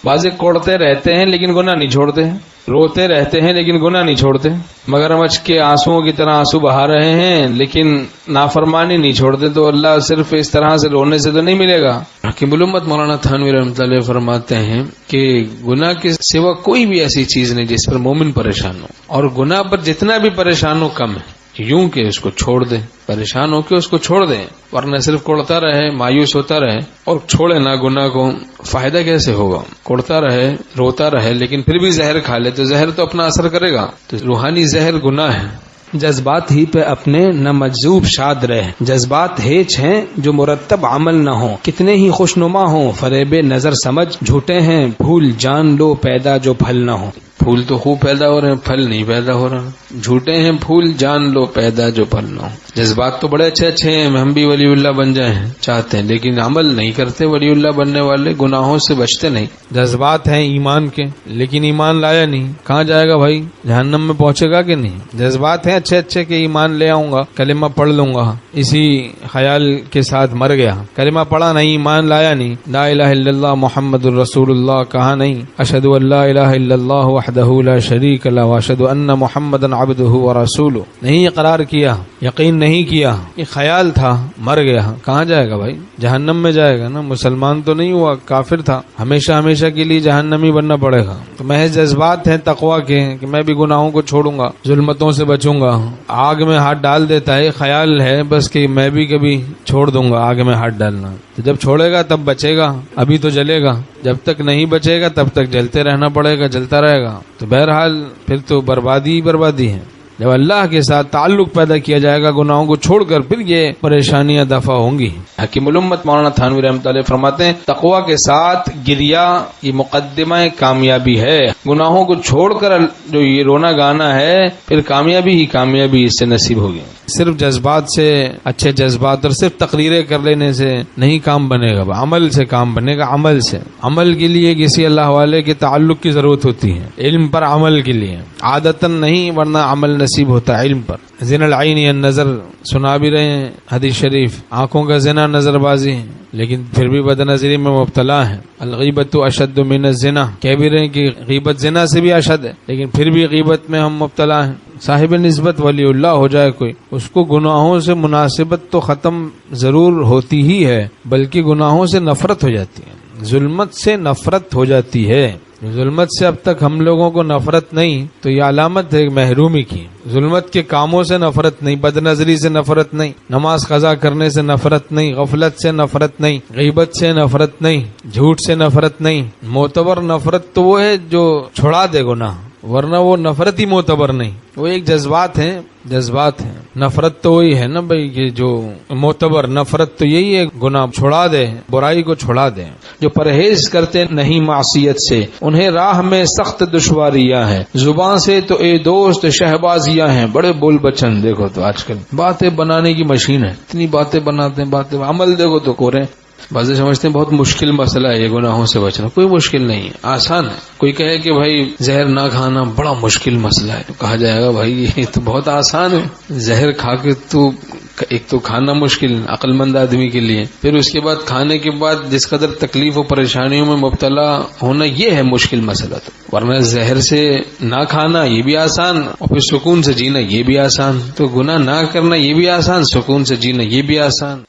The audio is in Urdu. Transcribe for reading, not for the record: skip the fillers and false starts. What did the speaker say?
بعض کوڑتے رہتے ہیں لیکن گناہ نہیں چھوڑتے، روتے رہتے ہیں لیکن گناہ نہیں چھوڑتے، مگرمچھ کے آنسوؤں کی طرح آنسو بہا رہے ہیں لیکن نافرمانی نہیں چھوڑتے، تو اللہ صرف اس طرح سے رونے سے تو نہیں ملے گا۔ حکیم الامت مولانا تھانوی رحمۃ اللہ علیہ فرماتے ہیں کہ گناہ کے سوا کوئی بھی ایسی چیز نہیں جس پر مومن پریشان ہو، اور گناہ پر جتنا بھی پریشان ہو کم ہے، یوں کہ اس کو چھوڑ دے، پریشان ہو کے اس کو چھوڑ دیں، ورنہ صرف کوڑتا رہے، مایوس ہوتا رہے اور چھوڑے نہ گناہ کو، فائدہ کیسے ہوگا؟ کوڑتا رہے، روتا رہے لیکن پھر بھی زہر کھا لے تو زہر تو اپنا اثر کرے گا، تو روحانی زہر گناہ ہے۔ جذبات ہی پہ اپنے نہ مجذوب شاد رہ، جذبات ہیچ ہیں جو مرتب عمل نہ ہوں، کتنے ہی خوشنما ہوں فریب نظر سمجھ، جھوٹے ہیں پھول جان لو پیدا جو پھل نہ ہوں۔ پھول تو خوب پیدا ہو رہے ہیں، پھل نہیں پیدا ہو رہا، جھوٹے ہیں پھول جان لو پیدا جو پھل نہ ہو۔ جذبات تو بڑے اچھے اچھے ہیں، ہم بھی ولی اللہ بن جائیں چاہتے ہیں لیکن عمل نہیں کرتے، ولی اللہ بننے والے گناہوں سے بچتے نہیں۔ جذبات ہیں ایمان کے لیکن ایمان لایا نہیں، کہاں جائے گا بھائی؟ جہنم میں پہنچے گا کہ نہیں؟ جذبات ہیں اچھے اچھے کہ ایمان لے آؤں گا، کلمہ پڑھ لوں گا، اسی خیال کے ساتھ مر گیا، کلمہ پڑھا نہیں، ایمان لایا نہیں، لا الہ الا اللہ محمد الرسول اللہ کہا نہیں، اشہد ان لا الہ الا اللہ وحدہ لا شریک لہ واشہد ان محمدا عبدہ ورسولہ، نہیں اقرار کیا، یقین نہیں کیا، یہ خیال تھا، مر گیا، کہاں جائے گا بھائی؟ جہنم میں جائے گا نا، مسلمان تو نہیں ہوا، کافر تھا، ہمیشہ ہمیشہ کے لیے جہنمی بننا پڑے گا۔ تو محض جذبات ہیں تقویٰ کے کہ میں بھی گناہوں کو چھوڑوں گا، ظلمتوں سے بچوں گا، آگ میں ہاتھ ڈال دیتا ہے، خیال ہے بس کہ میں بھی کبھی چھوڑ دوں گا آگ میں ہاتھ ڈالنا، تو جب چھوڑے گا تب بچے گا، ابھی تو جلے گا، جب تک نہیں بچے گا تب تک جلتے رہنا پڑے گا، جلتا رہے گا، تو بہرحال پھر تو بربادی ہی بربادی ہے۔ جب اللہ کے ساتھ تعلق پیدا کیا جائے گا گناہوں کو چھوڑ کر، پھر یہ پریشانیاں دفع ہوں گی۔ حکیم الامت مولانا تھانوی رحمۃ اللہ فرماتے ہیں تقویٰ کے ساتھ گریا یہ مقدمہ کامیابی ہے، گناہوں کو چھوڑ کر جو یہ رونا گانا ہے پھر کامیابی ہی کامیابی اس سے نصیب ہوگی۔ صرف جذبات سے، اچھے جذبات اور صرف تقریریں کر لینے سے نہیں کام بنے گا، عمل سے کام بنے گا، عمل سے۔ عمل کے لیے کسی اللہ والے کے تعلق کی ضرورت ہوتی ہے، علم پر عمل کے لیے، عادتاً نہیں ورنہ عمل نصیب ہوتا ہے علم پر۔ زنا العین النظر سنا بھی رہے ہیں حدیث شریف، آنکھوں کا زنا نظر بازی ہے لیکن پھر بھی بد نظری میں مبتلا ہے۔ الغیبت اشد من الزنا، کہہ بھی رہے ہیں کہ غیبت زنا سے بھی اشد ہے لیکن پھر بھی غیبت میں ہم مبتلا ہیں۔ صاحب نسبت ولی اللہ ہو جائے کوئی، اس کو گناہوں سے مناسبت تو ختم ضرور ہوتی ہی ہے بلکہ گناہوں سے نفرت ہو جاتی ہے، ظلمت سے نفرت ہو جاتی ہے۔ ظلمت سے اب تک ہم لوگوں کو نفرت نہیں تو یہ علامت ہے محرومی کی۔ ظلمت کے کاموں سے نفرت نہیں، بد نظری سے نفرت نہیں، نماز قضا کرنے سے نفرت نہیں، غفلت سے نفرت نہیں، غیبت سے نفرت نہیں، جھوٹ سے نفرت نہیں۔ معتبر نفرت تو وہ ہے جو چھڑا دے گناہ، ورنہ وہ نفرت ہی معتبر نہیں، وہ ایک جذبات ہیں، جذبات ہیں۔ نفرت تو وہی ہے نا بھائی کہ جو معتبر نفرت تو یہی ہے، گناہ چھڑا دے، برائی کو چھڑا دے۔ جو پرہیز کرتے نہیں معصیت سے انہیں راہ میں سخت دشواریاں ہیں، زبان سے تو اے دوست شہبازیاں ہیں، بڑے بول بچن۔ دیکھو تو آج کل باتیں بنانے کی مشین ہے، اتنی باتیں بناتے ہیں، باتیں، عمل دیکھو تو کورے۔ بعض سمجھتے ہیں بہت مشکل مسئلہ ہے یہ گناہوں سے بچنا، کوئی مشکل نہیں ہے، آسان ہے۔ کوئی کہے کہ بھائی زہر نہ کھانا بڑا مشکل مسئلہ ہے، تو کہا جائے گا بھائی یہ تو بہت آسان ہے، زہر کھا کے تو ایک تو کھانا مشکل عقل مند آدمی کے لیے، پھر اس کے بعد کھانے کے بعد جس قدر تکلیف و پریشانیوں میں مبتلا ہونا یہ ہے مشکل مسئلہ، تو ورنہ زہر سے نہ کھانا یہ بھی آسان، اور پھر سکون سے جینا یہ بھی آسان، تو گناہ نہ کرنا یہ بھی آسان، سکون سے جینا یہ بھی آسان۔